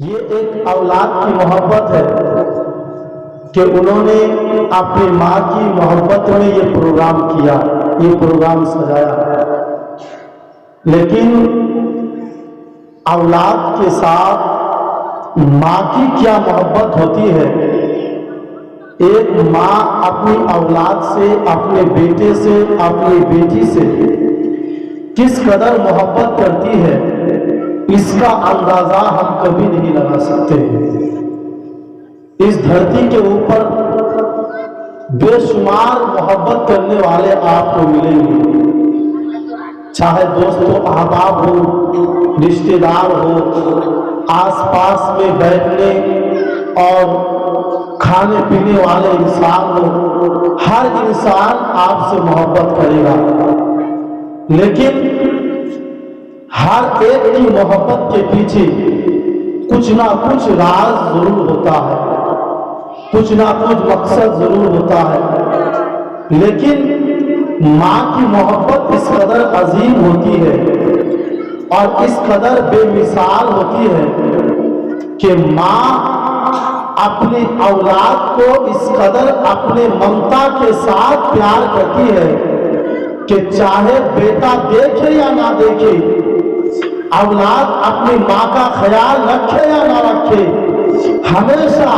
یہ ایک اولاد کی محبت ہے کہ انہوں نے اپنی ماں کی محبت میں یہ پروگرام کیا، یہ پروگرام سجایا. لیکن اولاد کے ساتھ ماں کی کیا محبت ہوتی ہے؟ ایک ماں اپنی اولاد سے، اپنے بیٹے سے، اپنی بیٹی سے کس قدر محبت کرتی ہے، اس کا اندازہ ہم کبھی نہیں لگا سکتے. اس دھرتی کے اوپر بے شمار محبت کرنے والے آپ کو ملیں گے، چاہے دوست و احباب ہو، رشتے دار ہو، آس پاس میں بیٹھنے اور کھانے پینے والے انسان ہو. ہر انسان آپ سے محبت کرے گا، لیکن ہر ایک کی محبت کے پیچھے کچھ نہ کچھ راز ضرور ہوتا ہے، کچھ نہ کچھ مقصد ضرور ہوتا ہے. لیکن ماں کی محبت اس قدر عظیم ہوتی ہے اور اس قدر بے مثال ہوتی ہے کہ ماں اپنی اولاد کو اس قدر اپنے ممتا کے ساتھ پیار کرتی ہے کہ چاہے بیٹا دیکھے یا نہ دیکھے، اولاد اپنی ماں کا خیال رکھے یا نہ رکھے، ہمیشہ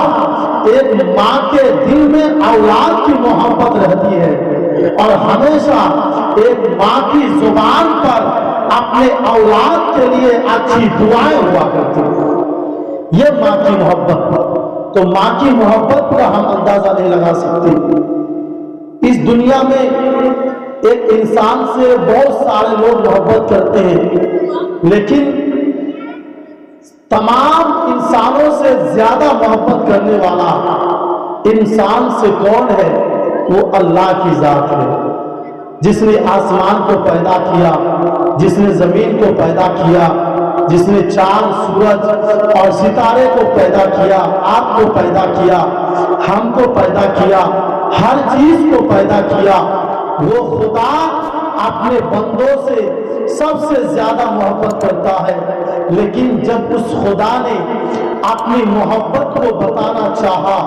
ایک ماں کے دل میں اولاد کی محبت رہتی ہے اور ہمیشہ ایک ماں کی زبان پر اپنے اولاد کے لیے اچھی دعائیں ہوا کرتی ہیں. یہ ماں کی محبت. تو ماں کی محبت کا ہم اندازہ نہیں لگا سکتے. اس دنیا میں ایک انسان سے بہت سارے لوگ محبت کرتے ہیں، لیکن تمام انسانوں سے زیادہ محبت کرنے والا انسان سے کون ہے؟ وہ اللہ کی ذات ہے، جس نے آسمان کو پیدا کیا، جس نے زمین کو پیدا کیا، جس نے چاند، سورج اور ستارے کو پیدا کیا، آپ کو پیدا کیا، ہم کو پیدا کیا، ہر چیز کو پیدا کیا. وہ خدا اپنے بندوں سے سب سے زیادہ محبت کرتا ہے. لیکن جب اس خدا نے اپنی محبت کو بتانا چاہا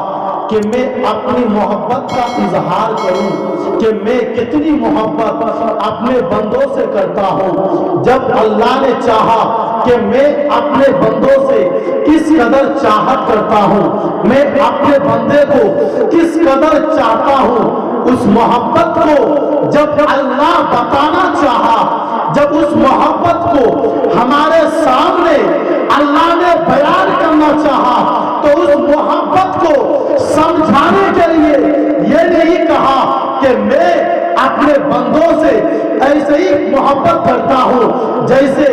کہ میں اپنی محبت کا اظہار کروں کہ میں کتنی محبت اپنے بندوں سے کرتا ہوں، جب اللہ نے چاہا کہ میں اپنے بندوں سے کس قدر چاہت کرتا ہوں، میں اپنے بندے کو کس قدر چاہتا ہوں، اس محبت کو جب اللہ بتانا چاہا، جب اس محبت کو ہمارے سامنے اللہ نے بیان کرنا چاہا، تو اس محبت کو سمجھانے کے لیے یہ نہیں کہا کہ میں اپنے بندوں سے ایسے ہی محبت کرتا ہوں جیسے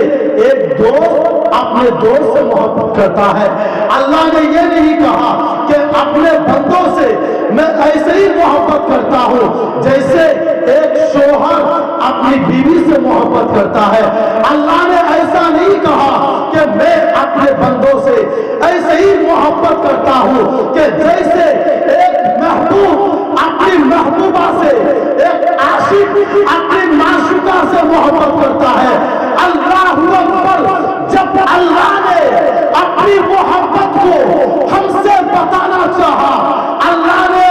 ایک دوست اپنے دوست سے محبت کرتا ہے. اللہ نے یہ نہیں کہا کہ اپنے بندوں سے میں ایسے ہی محبت کرتا ہوں جیسے ایک شوہر اپنی بیوی سے محبت کرتا ہے. اللہ نے ایسا نہیں کہا کہ میں اپنے بندوں سے ایسے ہی محبت کرتا ہوں کہ جیسے ایک محبوب اپنی محبوبہ سے، ایک عاشق اپنی معشوقہ سے محبت کرتا ہے. اللہ اکبر. جب اللہ نے اپنی محبت کو ہم سے بتانا چاہا، اللہ نے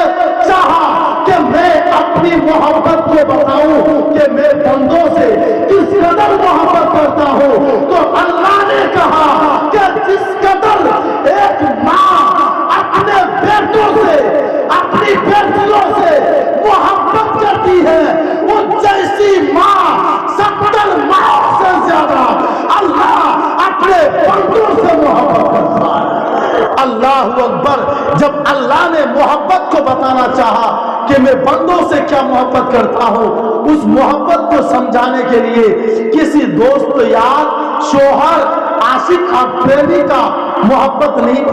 چاہا کہ میں اپنی محبت کو بتاؤں کہ میں بندوں سے کس قدر محبت کرتا ہوں، تو اللہ نے کہا کہ جس قدر ایک ماں اپنے بیٹوں سے، اپنی بیٹیوں سے محبت کرتی ہے، وہ جیسی ماں 70 ماں سے زیادہ اللہ اپنے بندوں سے محبت کرتا ہے. اللہ اکبر. جب اللہ نے محبت کو بتانا چاہا کہ میں بندوں سے کیا محبت کرتا ہوں، اس محبت کو سمجھانے کے لیے کسی دوست، یار، شوہر، عاشق اور پریمی کا محبت نہیں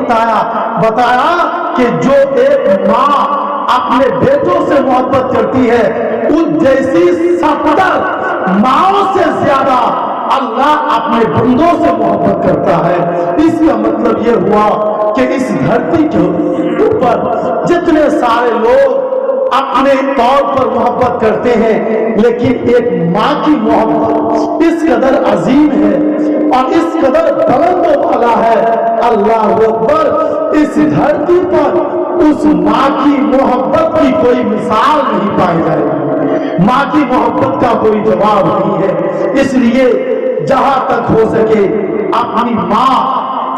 بتایا کہ جو ایک ماں اپنے بیٹوں سے محبت کرتی ہے، اس جیسی 70 ماؤں سے زیادہ اللہ اپنے بندوں سے محبت کرتا ہے. اس کا مطلب یہ ہوا کہ اس دھرتی کے اوپر جتنے سارے لوگ اپنے طور پر محبت کرتے ہیں، لیکن ایک ماں کی محبت اس قدر عظیم ہے اور اس قدر بلند و بالا ہے، اللہ اکبر، اس دھرتی پر اس ماں کی محبت کی کوئی مثال نہیں پائی جائے گی، ماں کی محبت کا کوئی جواب نہیں ہے۔ اس لیے جہاں تک ہو سکے اپنی ماں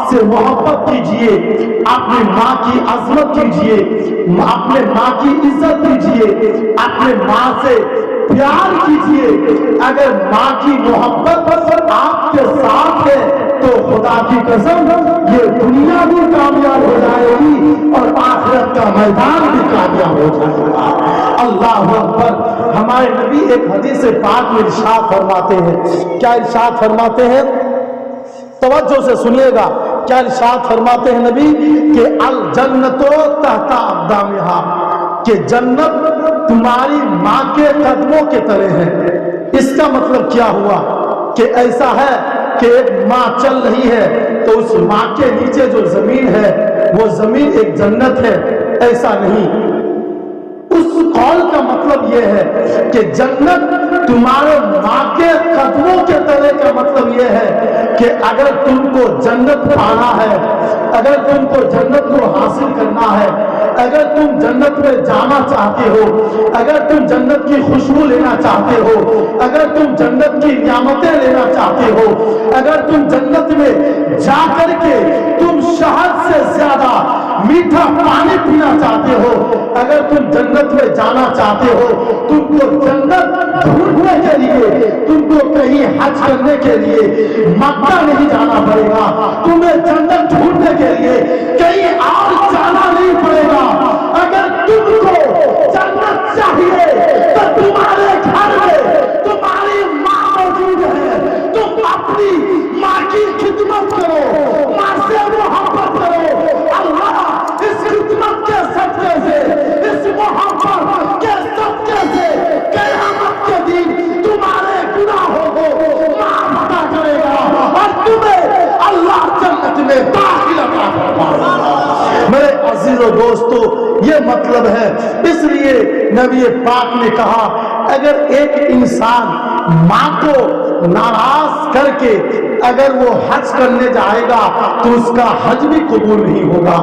سے محبت کیجئے، اپنی ماں کی عظمت کیجئے، اپنے ماں کی عزت کیجئے، اپنے ماں سے پیار کیجئے۔ اگر ماں کی محبت آپ کے ساتھ ہے تو خدا کی قسم یہ دنیا بھی کامیاب ہو جائے گی اور آخرت کا میدان بھی کامیاب ہو جائے گا۔ اللہ اکبر۔ ہمارے نبی ایک حدیث پاک میں ارشاد فرماتے ہیں، کیا ارشاد فرماتے ہیں؟ توجہ سے سنیے گا، کیا ارشاد فرماتے ہیں نبی کہ الجنت تحت اقدامہا، کہ جنت تمہاری ماں کے قدموں کے تلے ہے۔ اس کا مطلب کیا ہوا کہ ایسا ہے کہ ایک ماں چل رہی ہے تو اس ماں کے نیچے جو زمین ہے وہ زمین ایک جنت ہے، ایسا نہیں۔ اس قول کا مطلب یہ ہے کہ جنت تمہارے ماں کے قدموں کے تلے کا مطلب یہ ہے کہ اگر تم کو جنت پانا ہے، اگر تم کو جنت کو حاصل کرنا ہے، اگر تم جنت میں جانا چاہتے ہو، اگر تم جنت کی خوشبو لینا چاہتے ہو، اگر تم جنت کی نعمتیں لینا چاہتے ہو، اگر تم جنت میں جا کر کے تم شہد سے زیادہ میٹھا پانی پینا چاہتے ہو، اگر تم جنت میں جانا چاہتے ہو، تم کو جنت ڈھونڈنے کے لیے، تم کو کہیں حج کرنے کے لیے مکہ نہیں جانا پڑے گا، تمہیں جنت ڈھونڈنے کے لیے کہیں اور جانا نہیں پڑے گا۔ اگر تم کو جنت چاہیے تو تمہارے گھر میں تمہاری ماں موجود ہے، تم اپنی ماں کی خدمت کرو، ماں سے محبت کرو۔ اللہ اس خدمت کے صدقے سے، اس محبت کے صدقے سے قیامت کے دن تمہارے گناہوں کو معاف عطا کرے گا اور تمہیں اللہ جنت میں داخل عطا فرمائے گا۔ میرے عزیز و دوستو، یہ مطلب ہے۔ اس لیے نبی پاک نے کہا اگر ایک انسان ماں کو ناراض کر کے اگر وہ حج کرنے جائے گا تو اس کا حج بھی قبول نہیں ہوگا۔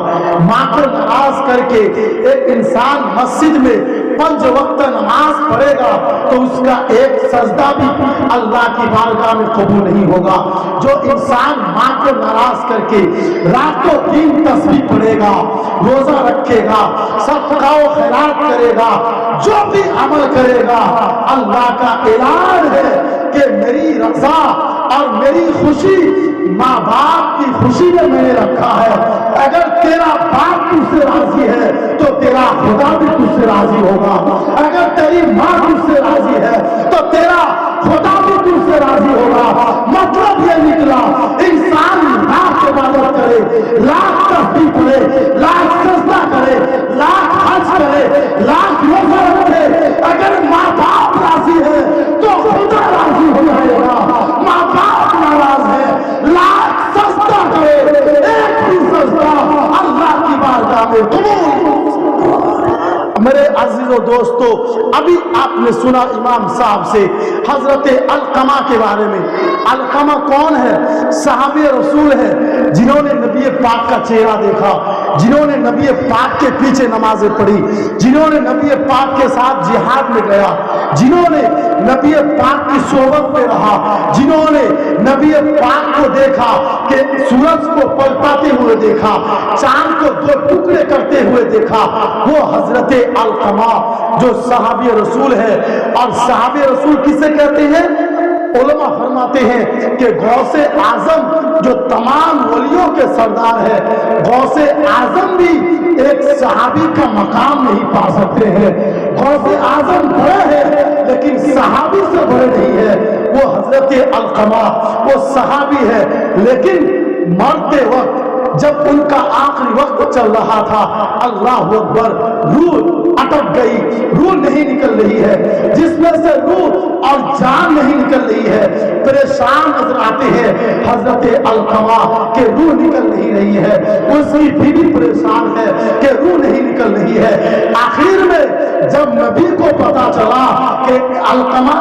ماں کو ناراض کر کے ایک انسان مسجد میں 5 وقت نماز پڑھے گا تو اس کا ایک سجدہ بھی اللہ کی بارگاہ میں قبول نہیں ہوگا۔ جو انسان ماں کو ناراض کر کے راتوں دن تسبیح پڑھے گا، روزہ رکھے گا، صدقہ و خیرات کرے گا، جو بھی عمل کرے گا، اللہ کا اعلان ہے کہ میری رضا اور میری خوشی ماں باپ کی خوشی میں نے رکھا ہے۔ اگر تیرا باپ تجھ سے راضی ہے تو تیرا خدا بھی تجھ سے راضی ہوگا، اگر تیری ماں تجھ سے راضی ہے تو تیرا خدا بھی تجھ سے راضی ہوگا۔ مطلب یہ نکلا انسان لاکھ عبادت کرے، لاکھ تسبیح پڑھے، لاکھ سجدہ کرے، لاکھ حج کرے، لاکھ روزہ رکھے، اگر ماں باپ راضی ہے تو خدا راضی ہو جائے گا۔ ماں باپ ناراض ہے، لاکھ سجدہ کرے، ایک بھی سجدہ اللہ کی بارگاہ میں قبول۔ میرے عزیز و دوستو، ابھی آپ نے سنا امام صاحب سے حضرت علقمہ کے بارے میں۔ علقمہ کون ہے؟ صحابی رسول ہے جنہوں نے نبی پاک کا چہرہ دیکھا، جنہوں نے نبی پاک کے پیچھے نمازیں پڑھی، جنہوں نے نبی پاک کے ساتھ جہاد میں گیا، جنہوں نے نبی پاک کی صحبت میں رہا، جنہوں نے نبی پاک کو دیکھا کہ سورج کو پلٹاتے ہوئے دیکھا، چاند کو 2 ٹکڑے کرتے ہوئے دیکھا، وہ حضرت علقمہ جو صحابی رسول ہے۔ اور صحابی رسول کسے کہتے ہیں؟ علماء فرماتے ہیں کہ غوث اعظم جو تمام ولیوں کے سردار ہے، غوث اعظم بھی ایک صحابی کا مقام نہیں پا سکتے ہیں۔ غوث اعظم بڑے ہیں لیکن صحابی سے بڑے نہیں ہے۔ وہ حضرت علقمہ وہ صحابی ہے لیکن مرتے وقت جب ان کا آخری وقت چل رہا تھا، اللہ اکبر، روح اٹک گئی، روح نہیں نکل رہی ہے، جس میں سے روح اور جان نہیں نکل رہی ہے، پریشان نظر آتے ہیں حضرت علقمہ کہ روح نکل نہیں رہی ہے، اس کی بیوی پریشان ہے کہ روح نہیں نکل رہی ہے۔ آخر میں جب نبی کو پتا چلا کہ علقمہ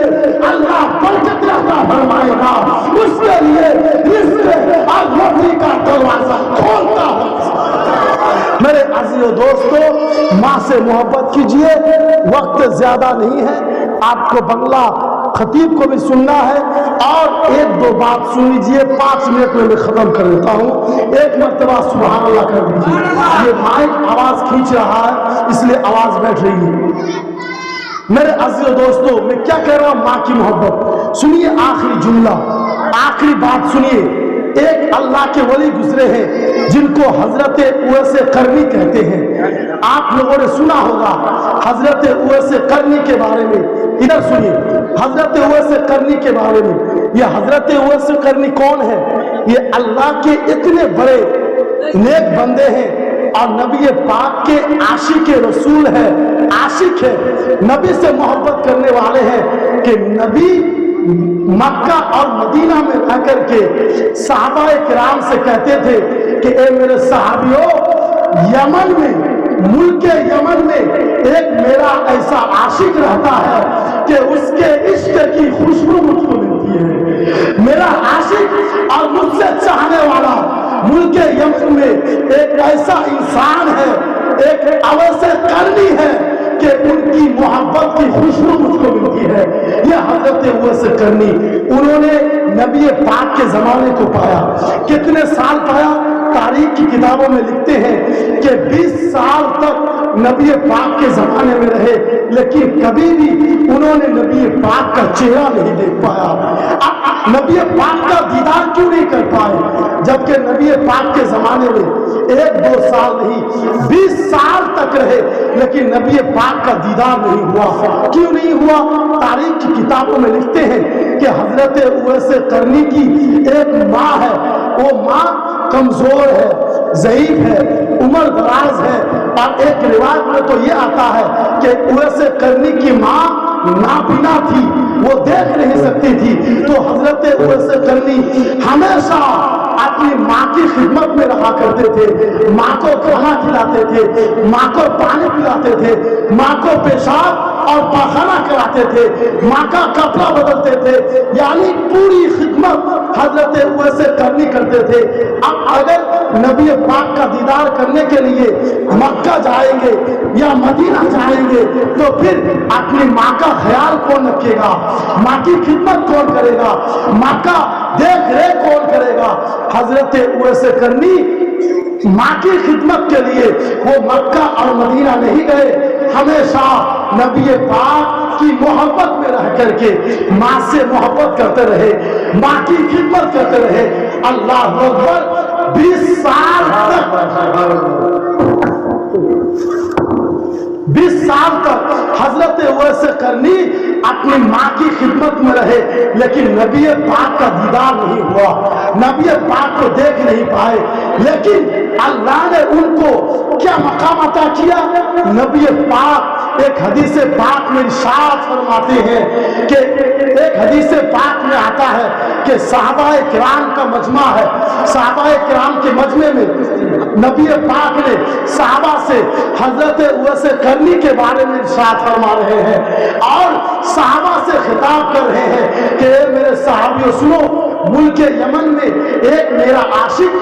لیے اللہ برکت عطا فرمائے گا، اس کے لیے رزق اور روزی کا دروازہ کھولتا ہے۔ میرے عزیز و دوستو، ماں سے محبت کیجئے، وقت زیادہ نہیں ہے، آپ کو بنگلہ خطیب کو بھی سننا ہے، اور ایک دو بات سن لیجئے، 5 منٹ میں ختم کر دیتا ہوں۔ ایک مرتبہ سبحان اللہ کر دیجئے، یہ مائک آواز کھینچ رہا ہے اس لیے آواز بیٹھ رہی ہے۔ میرے عزیز و دوستو، میں کیا کہہ رہا ہوں؟ ماں کی محبت سنیے، آخری جملہ، آخری بات سنیے۔ ایک اللہ کے ولی گزرے ہیں جن کو حضرت اویس قرنی کہتے ہیں، آپ لوگوں نے سنا ہوگا حضرت اویس قرنی کے بارے میں۔ ادھر سنیے حضرت اویس قرنی کے بارے میں۔ یہ حضرت اویس قرنی کون ہے؟ یہ اللہ کے اتنے بڑے نیک بندے ہیں اور نبی پاک کے عاشق رسول ہے، عاشق ہے، نبی سے محبت کرنے والے ہیں کہ نبی مکہ اور مدینہ میں رہ کر کے صحابہ کرام سے کہتے تھے کہ اے میرے صحابیوں، یمن میں، ملک یمن میں ایک میرا ایسا عاشق رہتا ہے کہ اس کے عشق کی خوشبو مجھ کو ملتی ہے۔ میرا عاشق اور مجھ سے چاہنے والا ملک یمن میں ایک ایسا انسان ہے، ایک اویس قرنی ہے کہ ان کی محبت کی خوشبو مجھ کو ملتی ہے۔ یہ حضرت اویس قرنی، انہوں نے نبی پاک کے زمانے کو پایا۔ کتنے سال پایا؟ تاریخ کی کتابوں میں لکھتے ہیں کہ 20 سال تک نبی پاک کے زمانے میں رہے، لیکن کبھی بھی انہوں نے نبی پاک کا چہرہ نہیں دیکھ پایا۔ نبی پاک کا دیدار کیوں نہیں کر پائے؟ جبکہ نبی پاک کے زمانے میں 1-2 سال نہیں 20 سال تک رہے، لیکن نبی پاک کا دیدار نہیں ہوا۔ کیوں نہیں ہوا؟ تاریخ کی کتابوں میں لکھتے ہیں کہ حضرت اویس قرنی کی ایک ماں ہے، وہ ماں کمزور ہے، ضعیف ہے، عمر دراز ہے، اور ایک روایت میں تو یہ آتا ہے کہ اویس قرنی کی ماں نابینا تھی، وہ دیکھ نہیں سکتی تھی۔ تو حضرت اویس قرنی ہمیشہ اپنی ماں کی خدمت میں رہا کرتے تھے، ماں کو کھانا کھلاتے تھے، ماں کو پانی پلاتے تھے، ماں کو پیشاب اور پاخانہ کراتے تھے، ماں کا کپڑا بدلتے تھے، یعنی پوری خدمت حضرت اویس قرنی کرتے تھے۔ اب اگر نبی پاک کا دیدار کرنے کے لیے مکہ جائیں گے یا مدینہ جائیں گے تو پھر اپنی ماں کا خیال کون رکھے گا؟ ماں کی خدمت کون کرے گا؟ ماں کا دیکھ ریکھ کون کرے گا؟ حضرت اویس قرنی ماں کی خدمت کے لیے وہ مکہ اور مدینہ نہیں گئے، ہمیشہ نبی پاک کی محبت میں رہ کر کے ماں سے محبت کرتے رہے، ماں کی خدمت کرتے رہے۔ اللہ اکبر، 20 سال تک حضرت اویس قرنی اپنی ماں کی خدمت میں رہے، لیکن نبی پاک کا دیدار نہیں ہوا، نبی پاک کو دیکھ نہیں پائے۔ لیکن اللہ نے ان کو کیا مقام عطا کیا؟ نبی پاک ایک حدیث پاک میں ارشاد فرماتے ہیں کہ ایک حدیث پاک میں آتا ہے کہ صحابہ کرام کا مجمع ہے، صحابہ کرام کے مجمع میں نبی پاک نے صحابہ سے حضرت اویس قرنی کے بارے میں ارشاد فرما رہے ہیں اور صحابہ سے خطاب کر رہے ہیں کہ اے میرے صحابیوں سنو، ملک یمن میں ایک میرا عاشق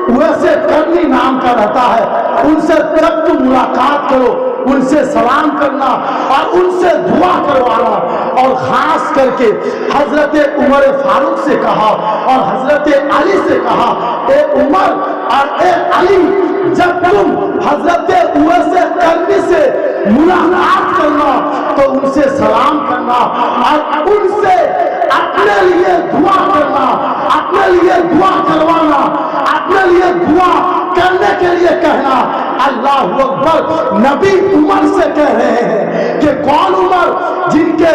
اویس قرنی نام کا رہتا ہے، ان سے جب تم ملاقات کرو ان سے سلام کرنا اور ان سے دعا کروانا۔ اور خاص کر کے حضرت عمر فاروق سے کہا اور حضرت علی سے کہا، اے عمر اور اے علی، جب تم حضرت اویس قرنی سے ملاقات کرنا تو ان سے سلام کرنا اور ان سے اپنے لیے دعا کرنا، اپنے لیے دعا کروانا، اپنے لیے دعا کرنے کے لیے کہنا۔ اللہ اکبر، نبی عمر سے کہہ رہے ہیں کہ کون عمر؟ جن کے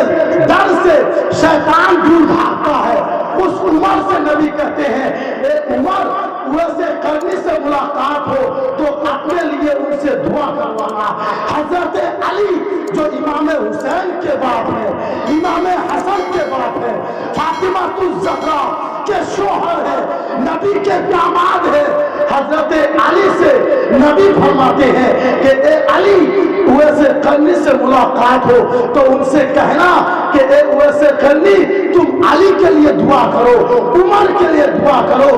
ڈر سے شیطان دور بھاگتا ہے، اس عمر سے نبی کہتے ہیں اے عمر، اویس قرنی سے ملاقات ہو تو اپنے لیے ان سے دعا کروانا۔ حضرت علی جو امام حسین کے باپ ہیں، امام حسن کے باپ ہیں، فاطمہ الزہرا کے شوہر ہیں، نبی کے داماد ہیں، حضرت علی سے نبی فرماتے ہیں کہ اے علی، اویس قرنی سے ملاقات ہو تو ان سے کہنا کہ اے ویسے کرنی تم علی کے لیے دعا کرو، عمر کے لیے دعا کرو۔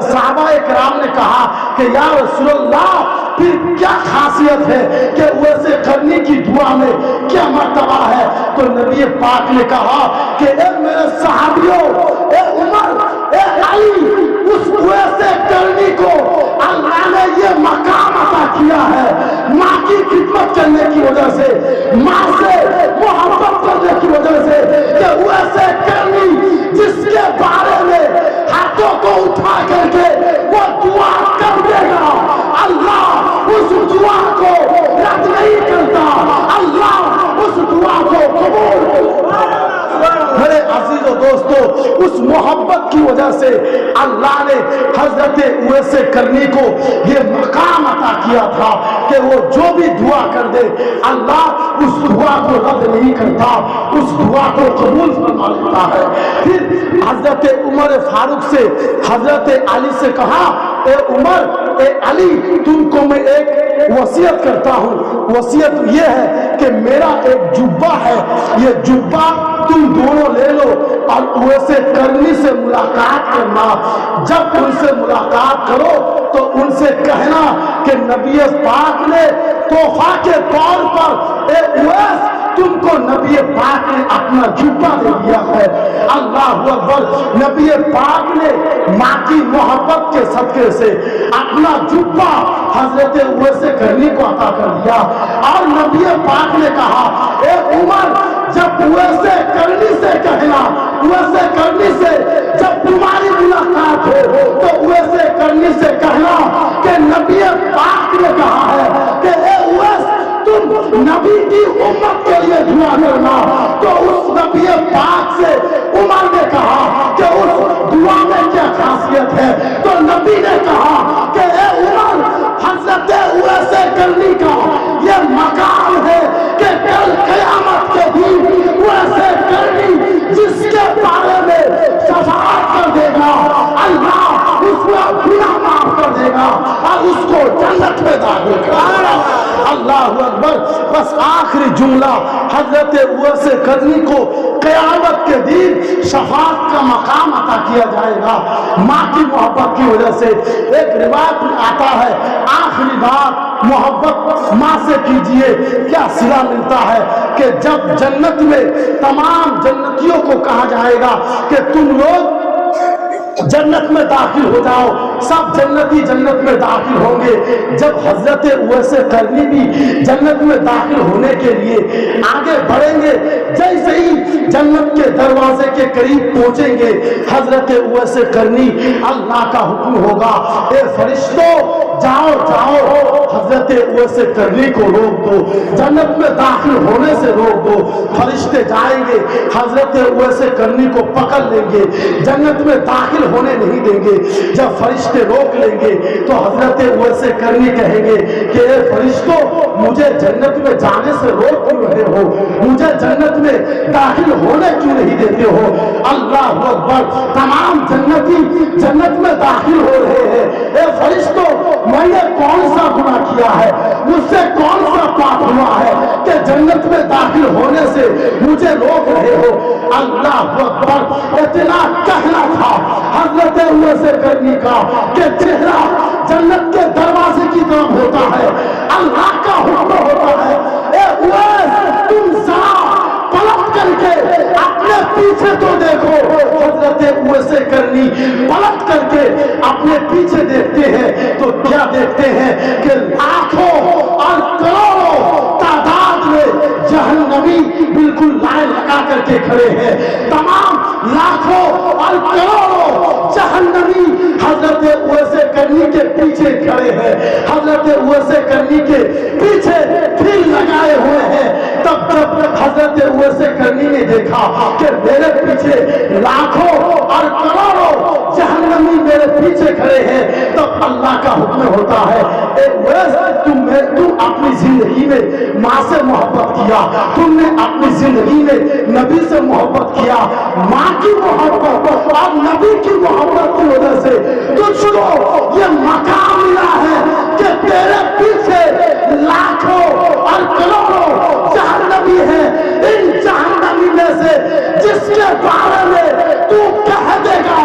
صحابہ کرام نے کہا کہ یا رسول اللہ پھر کیا خاصیت ہے کہ ویسے کرنی کی دعا میں کیا مرتبہ ہے؟ تو نبی پاک نے کہا کہ اے میرے صحابیوں، اے عمر، اے علی، اس ویسے کرنی کو اللہ نے یہ مقام عطا کیا ہے ماں کی خدمت کرنے کی وجہ سے، ماں سے محبت کرنے کی وجہ سے، کہ ویسے کرنی جس کے بارے میں ہاتھوں کو اٹھا کر کے وہ دعا کر دے گا، اللہ اس دعا کو رد نہیں کرتا، اللہ اس دعا کو قبول کرتا۔ میرے عزیز و دوستو، اس محبت کی وجہ سے اللہ نے حضرت ویسے کرنی کو یہ مقام عطا کیا تھا کہ وہ جو بھی دعا کر دے اللہ اس دعا کو رد نہیں کرتا، اس دعا کو قبول فرما لیتا ہے۔ پھر حضرت عمر فاروق سے حضرت علی سے کہا، اے عمر، اے علی، تم کو میں ایک وصیت کرتا ہوں۔ وصیت یہ ہے کہ میرا ایک جبہ ہے، یہ جبہ تم دونوں لے لو اور ویسے کرنی سے ملاقات کرنا۔ جب ان سے ملاقات کرو تو ان سے کہنا کہ نبی پاک نے تحفہ کے طور پر اے اویس تم کو نبی پاک نے اپنا جبہ دے دیا ہے۔ اللہ اکبر، نبی پاک نے ماں کی محبت کے صدقے سے اپنا جبہ حضرت ویسے کرنی کو عطا کر دیا، اور نبی پاک نے کہا، اے عمر، جب ویسے کرنی سے کہنا، ویسے کرنی سے جب تمہاری ملاقات ہو تو ویسے کرنی سے کہنا کہ نبی پاک نے کہا ہے کہ اے اویس تم نبی کی امت کے لیے دعا کرنا۔ تو اس نبی پاک سے عمر نے کہا کہ اس دعا میں کیا خاصیت ہے؟ تو نبی نے کہا کہ اے عمر، حضرت ویسے کرنی کا یہ مقام ہے کہ کل قیامت کے دن ویسے کرنی جس کے بارے میں شفاعت کر دے گا، اللہ اس کو گناہ معاف کر دے گا اور اس کو جنت میں داخل کرے گا۔ اللہ اکبر۔ بس آخری جملہ، حضرت ویسے کرنی کو قیامت کے دن شفاعت کا مقام عطا کیا جائے گا ماں کی محبت کی وجہ سے۔ ایک روایت میں آتا ہے، آخری بات محبت ماں سے کیجئے، کیا صلہ ملتا ہے کہ جب جنت میں تمام جنتیوں کو کہا جائے گا کہ تم لوگ جنت میں داخل ہو جاؤ، سب جنتی جنت میں داخل ہوں گے۔ جب حضرت ویسے کرنی بھی جنت میں داخل ہونے کے لیے آگے بڑھیں گے، جیسے ہی جنت کے دروازے کے قریب پہنچیں گے، حضرت ویسے کرنی اللہ کا حکم ہوگا، اے فرشتوں جاؤ جاؤ، حضرت ویسے کرنی کو روک دو، جنت میں داخل ہونے سے روک دو۔ فرشتے جائیں گے، حضرت ویسے کرنی کو پکڑ لیں گے، جنت میں داخل ہونے نہیں دیں گے۔ جب فرشتے روک لیں گے تو حضرت ویسے کرنی کہیں گے کہ اے فرشتوں، مجھے جنت میں جانے سے روک کیوں رہے ہو؟ مجھے جنت میں داخل ہونے کیوں نہیں دیتے ہو؟ اللہ اکبر۔ تمام جنتی جنت میں داخل ہو رہے ہیں۔ اے فرشتوں، میں نے کون سا گناہ کیا ہے؟ مجھ سے کون سا پاپ ہوا ہے کہ جنت میں داخل ہونے سے مجھے روک رہے ہو؟ اللہ اکبر۔ اتنا کہنا تھا حضرت ویسے کرنی کا کہ چہرہ جنت کے دروازے کی طرف ہوتا ہے، اللہ کا حکم ہوتا ہے، اے اویس تم ذرا پلٹ کر کے اپنے پیچھے تو دیکھو۔ حضرت ویسے کرنی پلٹ کر کے اپنے پیچھے دیکھتے ہیں تو کیا دیکھتے ہیں کہ لاکھوں اور کروڑوں تعداد میں جہنمی بالکل لائن لگا کر کے کھڑے ہیں۔ تمام لاکھوں اور کروڑوں جہنمی حضرت ویسے کرنی کے پیچھے کھڑے ہیں، حضرت ویسے کرنی کے پیچھے پھر لگائے ہوئے ہیں۔ تب جب حضرت ویسے کرنی نے دیکھا کہ میرے پیچھے لاکھوں اور کروڑوں جہنمی میرے پیچھے کھڑے ہیں، تب اللہ کا حکم ہوتا ہے، اے ویس تم اپنی زندگی میں ماں سے محبت کیا، تم نے اپنی زندگی میں نبی سے محبت کیا، ماں کی محبت اور نبی کی محبت کی وجہ سے تجھ کو یہ مقام ملا ہے کہ تیرے پیچھے لاکھوں اور کروڑوں جہنمی ہیں۔ ان جہنمی میں سے بارے میں تو کہہ دے گا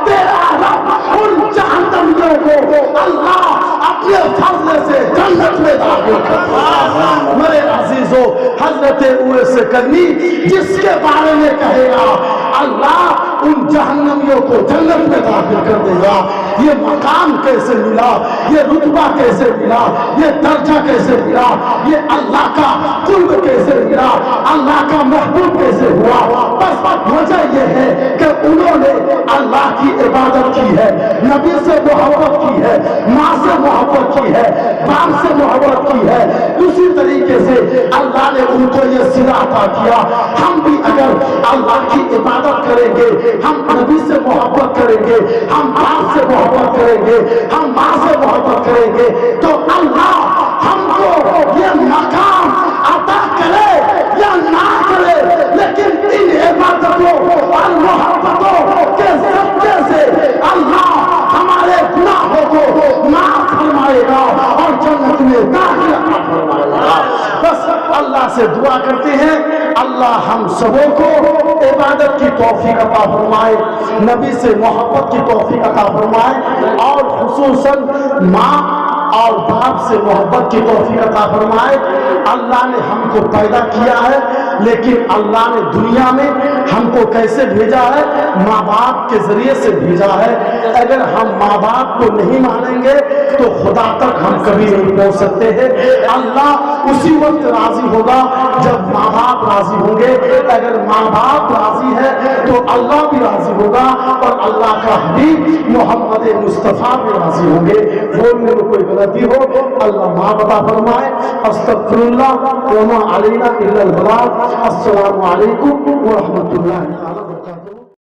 تیرا رب ان جہنمیوں کو اللہ اپنے فضل سے جنت میں داخل کرتا ہے۔ میرے عزیزو، حضرت اویس کرنی جس کے بارے میں کہے گا اللہ ان جہنمیوں کو جنت میں داخل کر دے گا، یہ مقام کیسے ملا، یہ رتبہ کیسے ملا، یہ درجہ کیسے ملا، یہ اللہ کا قرب کیسے ملا، اللہ کا محبوب کیسے ہوا؟ بس وجہ یہ ہے کہ انہوں نے اللہ کی عبادت کی ہے، نبی سے محبت کی ہے، ماں سے محبت کی ہے، باپ سے محبت کی ہے۔ اسی طریقے سے اللہ نے ان کو یہ صلہ عطا کیا، ہم بھی اگر اللہ کی عبادت کریں گے، ہم نبی سے محبت کریں گے، ہم باپ سے محبت کریں گے، ہم ماں سے محبت کریں گے، تو اللہ ہم کو یہ مقام عطا کرے یا نہ کرے، لیکن ان عبادتوں اور محبتوں کے صدقے سے اللہ ہمارے گناہوں کو معاف فرمائے گا اور جنت میں داخل عطا فرمائے گا۔ بس اللہ سے دعا کرتے ہیں اللہ ہم سبوں کو عبادت کی توفیق عطا فرمائے، نبی سے محبت کی توفیق عطا فرمائے، اور خصوصاً ماں اور باپ سے محبت کی توفیق عطا فرمائے۔ اللہ نے ہم کو پیدا کیا ہے، لیکن اللہ نے دنیا میں ہم کو کیسے بھیجا ہے؟ ماں باپ کے ذریعے سے بھیجا ہے۔ اگر ہم ماں باپ کو نہیں مانیں گے تو خدا تک ہم کبھی نہیں پہنچ سکتے ہیں۔ اللہ اسی وقت راضی ہوگا جب ماں باپ راضی ہوں گے۔ اگر ماں باپ راضی ہے تو اللہ بھی راضی ہوگا، اور اللہ کا حبیب محمد مصطفیٰ بھی راضی ہوں گے۔ بولنے میں کوئی غلطی ہو اللہ معاف عطا فرمائے۔ استغفر اللہ وما علینا الا البلاغ۔ السلام علیکم ورحمۃ اللہ وبرکاتہ۔